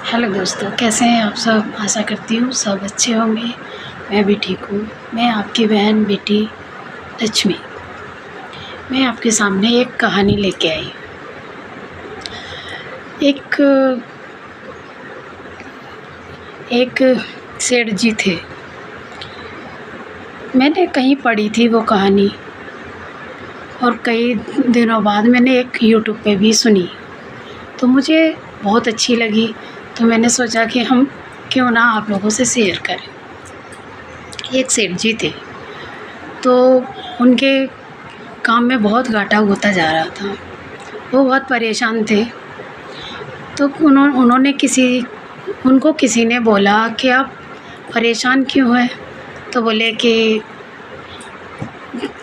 Hello दोस्तों, कैसे हैं आप सब। आशा करती हूँ सब अच्छे होंगे। मैं भी ठीक हूँ। मैं आपकी बहन बेटी लक्ष्मी। मैं आपके सामने एक कहानी लेके आई। एक एक सेठ जी थे। मैंने कहीं पढ़ी थी वो कहानी, और कई दिनों बाद मैंने एक यूट्यूब पे भी सुनी, तो मुझे बहुत अच्छी लगी। तो मैंने सोचा कि हम क्यों ना आप लोगों से शेयर करें। एक सेठ जी थे, तो उनके काम में बहुत घाटा होता जा रहा था। वो बहुत परेशान थे। तो उनको किसी ने बोला कि आप परेशान क्यों हैं। तो बोले कि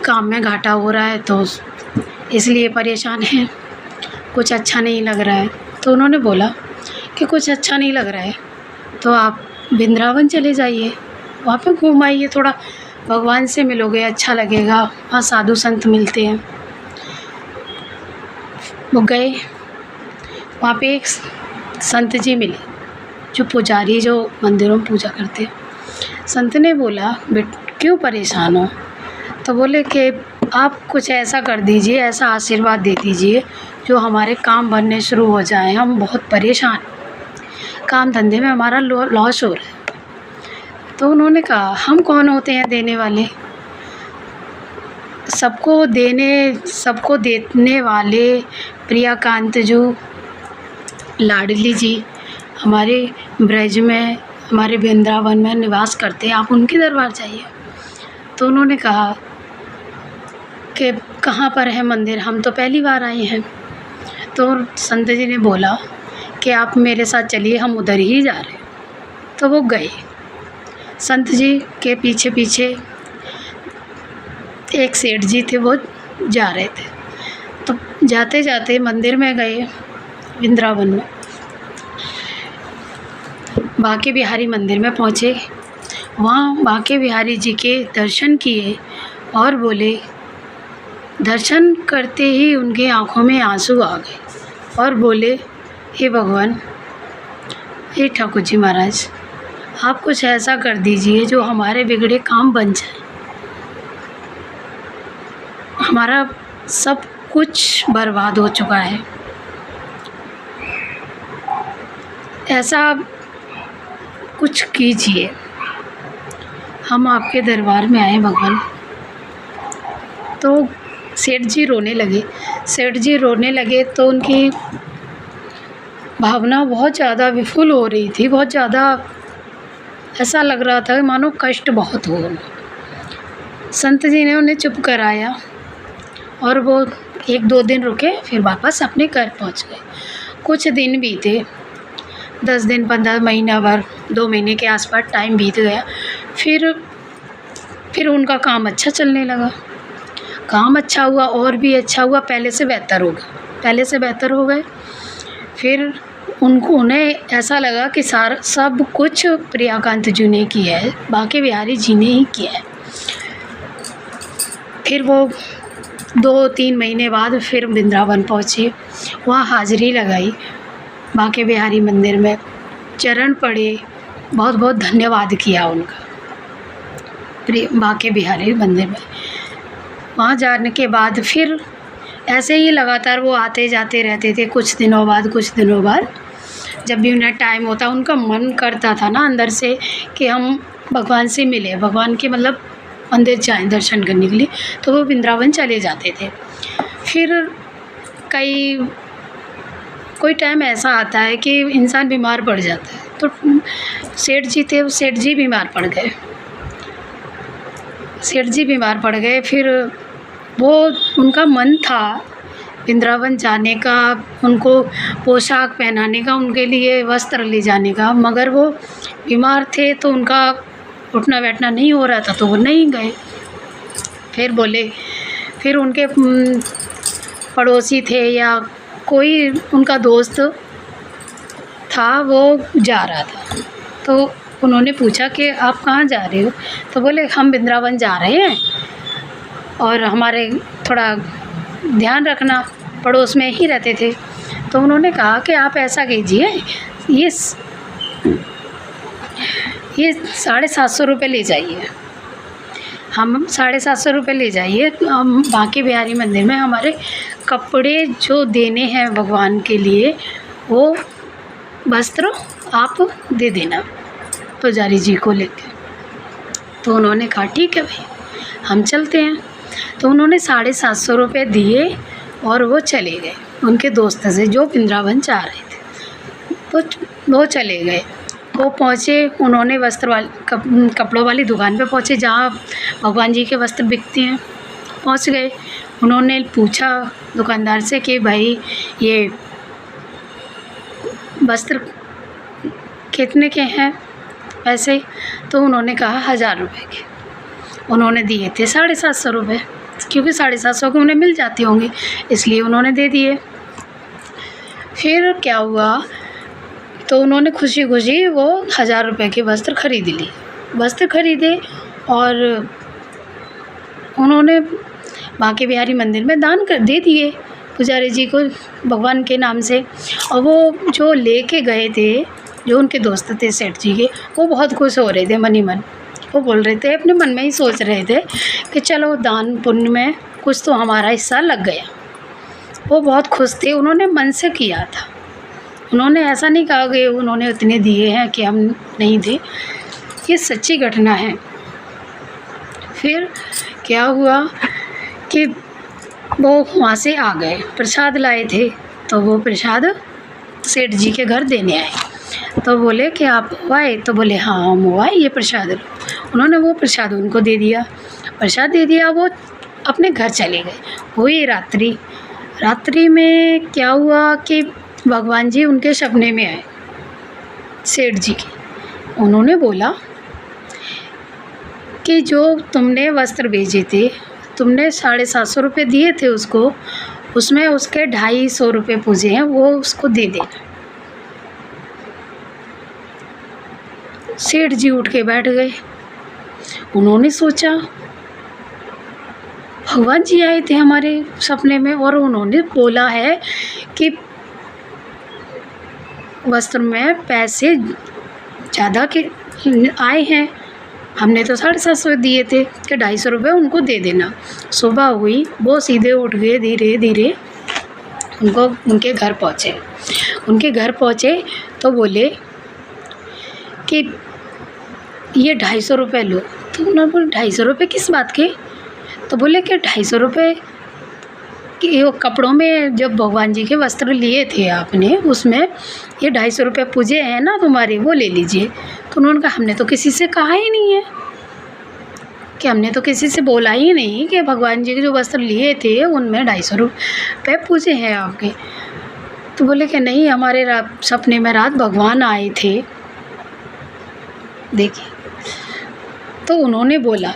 काम में घाटा हो रहा है तो इसलिए परेशान हैं, कुछ अच्छा नहीं लग रहा है। तो उन्होंने बोला कि कुछ अच्छा नहीं लग रहा है तो आप वृंदावन चले जाइए, वहाँ पे घूम आइए, थोड़ा भगवान से मिलोगे, अच्छा लगेगा, वहाँ साधु संत मिलते हैं। वो गए, वहाँ पे एक संत जी मिले, जो पुजारी, जो मंदिरों में पूजा करते हैं। संत ने बोला, बेट क्यों परेशान हो। तो बोले कि आप कुछ ऐसा कर दीजिए, ऐसा आशीर्वाद दे दीजिए जो हमारे काम बनने शुरू हो जाए। हम बहुत परेशान, काम धंधे में हमारा लॉस हो रहा है। तो उन्होंने कहा, हम कौन होते हैं देने वाले, सबको देने वाले प्रियाकांत जो लाडली जी हमारे ब्रज में, हमारे वृंदावन में निवास करते हैं, आप उनके दरबार जाइए। तो उन्होंने कहा कि कहाँ पर है मंदिर, हम तो पहली बार आए हैं। तो संत जी ने बोला कि आप मेरे साथ चलिए, हम उधर ही जा रहे हैं। तो वो गए, संत जी के पीछे पीछे एक सेठ जी थे, वो जा रहे थे। तो जाते जाते मंदिर में गए, वृंदावन में बांके बिहारी मंदिर में पहुँचे। वहाँ बांके बिहारी जी के दर्शन किए और बोले, दर्शन करते ही उनके आँखों में आंसू आ गए और बोले, हे भगवान, हे ठाकुर जी महाराज, आप कुछ ऐसा कर दीजिए जो हमारे बिगड़े काम बन जाए। हमारा सब कुछ बर्बाद हो चुका है, ऐसा कुछ कीजिए, हम आपके दरबार में आए भगवान। तो सेठ जी रोने लगे। तो उनकी भावना बहुत ज़्यादा विफुल हो रही थी, बहुत ज़्यादा ऐसा लग रहा था मानो कष्ट बहुत हो। संत जी ने उन्हें चुप कराया और वो 1-2 दिन रुके, फिर वापस अपने घर पहुंच गए। कुछ दिन बीते, 10 दिन, 15, महीना भर, 2 महीने के आसपास टाइम बीत गया। फिर उनका काम अच्छा चलने लगा। काम अच्छा हुआ और भी अच्छा हुआ, पहले से बेहतर हो गए। फिर उन्हें ऐसा लगा कि सब कुछ प्रियाकांत जी ने किया है, बांके बिहारी जी ने ही किया है। फिर वो 2-3 महीने बाद फिर वृंदावन पहुँचे, वहाँ हाज़िरी लगाई बांके बिहारी मंदिर में, चरण पड़े, बहुत बहुत धन्यवाद किया उनका बांके बिहारी मंदिर में। वहाँ जाने के बाद फिर ऐसे ही लगातार वो आते जाते रहते थे। कुछ दिनों बाद जब भी उन्हें टाइम होता, उनका मन करता था ना अंदर से कि हम भगवान से मिले, भगवान के मतलब मंदिर जाएं दर्शन करने के लिए, तो वो वृंदावन चले जाते थे। फिर कोई टाइम ऐसा आता है कि इंसान बीमार पड़ जाता है। तो सेठ जी थे, वो सेठ जी बीमार पड़ गए। फिर वो उनका मन था वृंदावन जाने का, उनको पोशाक पहनाने का, उनके लिए वस्त्र ले जाने का, मगर वो बीमार थे तो उनका उठना बैठना नहीं हो रहा था, तो वो नहीं गए। फिर उनके पड़ोसी थे या कोई उनका दोस्त था, वो जा रहा था। तो उन्होंने पूछा कि आप कहाँ जा रहे हो। तो बोले, हम वृंदावन जा रहे हैं और हमारे थोड़ा ध्यान रखना, पड़ोस में ही रहते थे। तो उन्होंने कहा कि आप ऐसा कीजिए, ये ये 750 रुपये ले जाइए, हम 750 रुपये ले जाइए। हम बांके बिहारी मंदिर में हमारे कपड़े जो देने हैं भगवान के लिए, वो वस्त्र आप दे देना पुजारी जी को लेके। तो उन्होंने कहा ठीक है भाई, हम चलते हैं। तो उन्होंने 750 रुपये दिए और वो चले गए उनके दोस्त से जो वृंदावन जा रहे थे। तो वो चले गए। वो पहुँचे, उन्होंने वस्त्र वाली कपड़ों वाली दुकान पे पहुँचे जहाँ भगवान जी के वस्त्र बिकते हैं। पहुँच गए, उन्होंने पूछा दुकानदार से कि भाई ये वस्त्र कितने के हैं पैसे? तो उन्होंने कहा 1000 रुपये के। उन्होंने दिए थे 750 रुपये, क्योंकि 750 के उन्हें मिल जाते होंगे, इसलिए उन्होंने दे दिए। फिर क्या हुआ, तो उन्होंने खुशी खुशी वो 1000 रुपये के वस्त्र खरीद लिए। वस्त्र खरीदे और उन्होंने बांके बिहारी मंदिर में दान कर दे दिए पुजारी जी को भगवान के नाम से। और वो जो लेके गए थे, जो उनके दोस्त थे सेठ जी के, वो बहुत खुश हो रहे थे मन ही मन। वो बोल रहे थे, अपने मन में ही सोच रहे थे कि चलो दान पुण्य में कुछ तो हमारा हिस्सा लग गया। वो बहुत खुश थे, उन्होंने मन से किया था। उन्होंने ऐसा नहीं कहा कि उन्होंने उतने दिए हैं कि हम नहीं दे। ये सच्ची घटना है। फिर क्या हुआ कि वो वहाँ से आ गए, प्रसाद लाए थे, तो वो प्रसाद सेठ जी के घर देने आए। तो बोले कि आप आए? तो बोले हाँ हम आए, ये प्रसाद लो। उन्होंने वो प्रसाद उनको दे दिया। प्रसाद दे दिया, वो अपने घर चले गए। हुई रात्रि में क्या हुआ कि भगवान जी उनके सपने में आए सेठ जी के। उन्होंने बोला कि जो तुमने वस्त्र भेजे थे, तुमने 750 रुपये दिए थे उसको, उसमें उसके 250 रुपये पूजे हैं, वो उसको दे देना। सेठ जी उठ के बैठ गए। उन्होंने सोचा भगवान जी आए थे हमारे सपने में और उन्होंने बोला है कि वस्त्र में पैसे ज़्यादा के आए हैं, हमने तो 750 दिए थे कि 250 रुपये उनको दे देना। सुबह हुई, वो सीधे उठ गए, धीरे धीरे उनके घर पहुँचे। उनके घर पहुँचे तो बोले कि ये 250 रुपये लो। तो उन्होंने बोला 250 रुपये किस बात के? तो बोले कि 250 रुपये कि वो कपड़ों में जब भगवान जी के वस्त्र लिए थे आपने, उसमें ये 250 रुपये पूजे हैं ना तुम्हारे, वो ले लीजिए। तो उन्होंने कहा हमने तो किसी से कहा ही नहीं है, कि हमने तो किसी से बोला ही नहीं कि भगवान जी के जो वस्त्र लिए थे उनमें 250 रुपये पूजे हैं आपके। तो बोले कि नहीं, हमारे सपने में रात भगवान आए थे, देखिए। तो उन्होंने बोला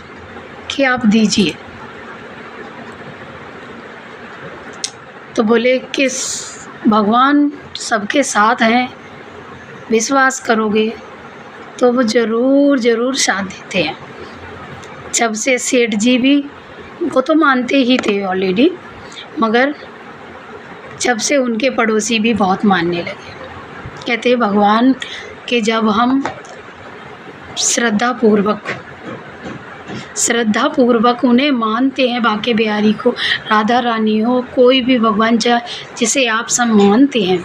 कि आप दीजिए। तो बोले कि भगवान सबके साथ हैं, विश्वास करोगे तो वो ज़रूर साथ देते हैं। जब से सेठ जी भी, वो तो मानते ही थे ऑलरेडी, मगर जब से उनके पड़ोसी भी बहुत मानने लगे। कहते भगवान के जब हम श्रद्धापूर्वक उन्हें मानते हैं, बांके बिहारी को, राधा रानी हो, कोई भी भगवान जिसे आप सब मानते हैं,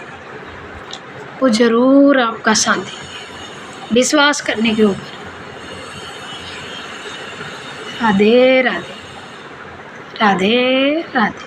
वो ज़रूर आपका साथ देंगे विश्वास करने के ऊपर। राधे राधे, राधे राधे।